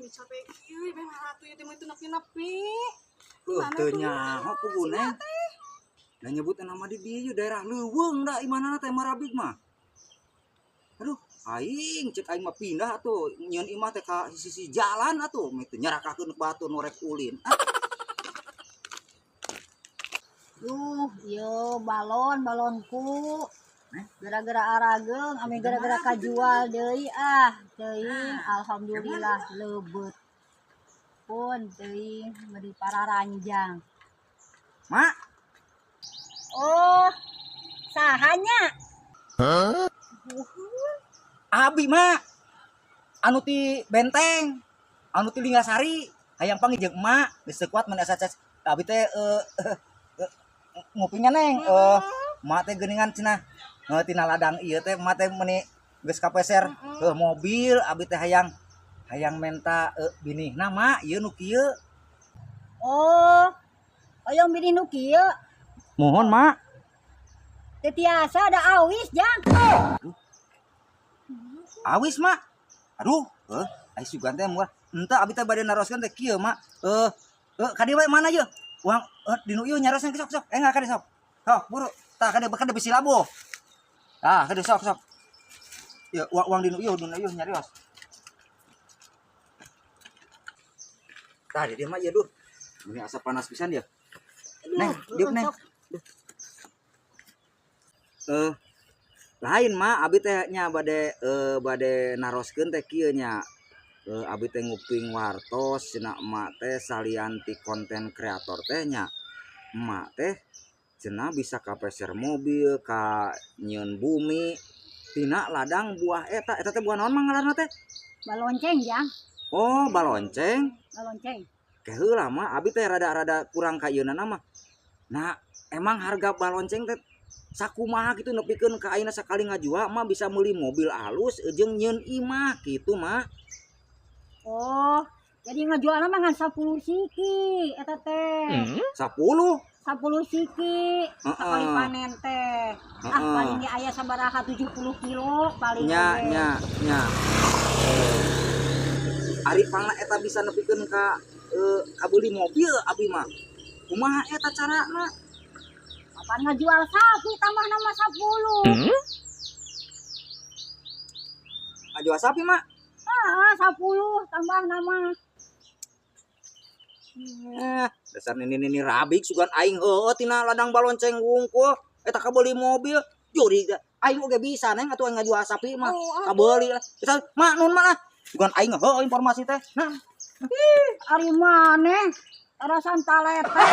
capek kieu beh ratu ieu teh mah teu nepi-nepi. Teu nyaho puguna. Da nyebutna nama di dieu daerah Leuweung da imanana teh Marabig mah. Aduh, aing cek aing mah pindah atuh nyeun imah teh ka sisi jalan atuh meh teu nyarakakeun batu nu rek ulin. Ieu balonku. Gara-gara arageung, ame gara-gara kajual deui teuing alhamdulillah leubeut. Pun teuing beri para ranjang. Mak, Oh, sahanya? abi mak. Anu ti Benteng, anu ti Linggasari, hayang panggil jeung emak, geus teu kuat mun asa abi teh ngupinya neng emak teh geuningan cenah tina ladang ieu teh emak teh meuni geus kapeser mobil abi teh hayang menta binihna mak ieu nu kieu. Oh, oyong bini nu kieu. Mohon mak. Teu tiasa ada awis jang. Awis mak. Aduh, ais sugan teh murah. Henteu abi teh bade naroskeun teh kieu mak. Kade wae mana ye? Uang dinu ieu nyaroskeun sok. Enggak kade sok. Sok buru. Tah kade bisi labo. Tah kade sok. Ya uang dinu ieu nyarios. Tah di dieu mah ieu duh. Ini asa panas pisan ya. Neng, diuk neng. Lain mah abi teh nya bade naroskeun teh kieu nya. Abi teh nguping wartos cenah emak teh salianti konten kreator teh nya. Emak teh cenah bisa kapeser mobil, ka nyieun bumi tina ladang buah eta teh buah naon mah ngaranna teh? Balonceng jang. Oh, balonceng. Balonceng. Keheula mah abi teh rada kurang ka ieunana mah. Nah, emang harga balonceng teh sakumaha gitu nepikeun ka ayeuna sakali ngajual mah bisa meuli mobil alus jeung nyieun imah kitu mah. Oh, jadi ngejualna mah ngan 10 siki eta teh. 10. 10 siki sakali panen teh. Paling ge aya sabaraha 70 kilo paling. Nya. Ari pangna eta bisa nepikeun ka beuli mobil abi mah. Kumaha eta carana? Kapan ngejual sapi tambah nama 10. Ngajual sapi mah? 10 tambah nama. Dasar nini rabik sugan aing heueuh tina ladang balonceng wungkul eta kabeuli mobil. Juri aing oge bisa neng atuh ngajual sapi mah. Kabeuli lah. Bisa mak nun mah lah. Sugan aing heueuh informasi teh. Nah. Ari maneh? Arasan talete.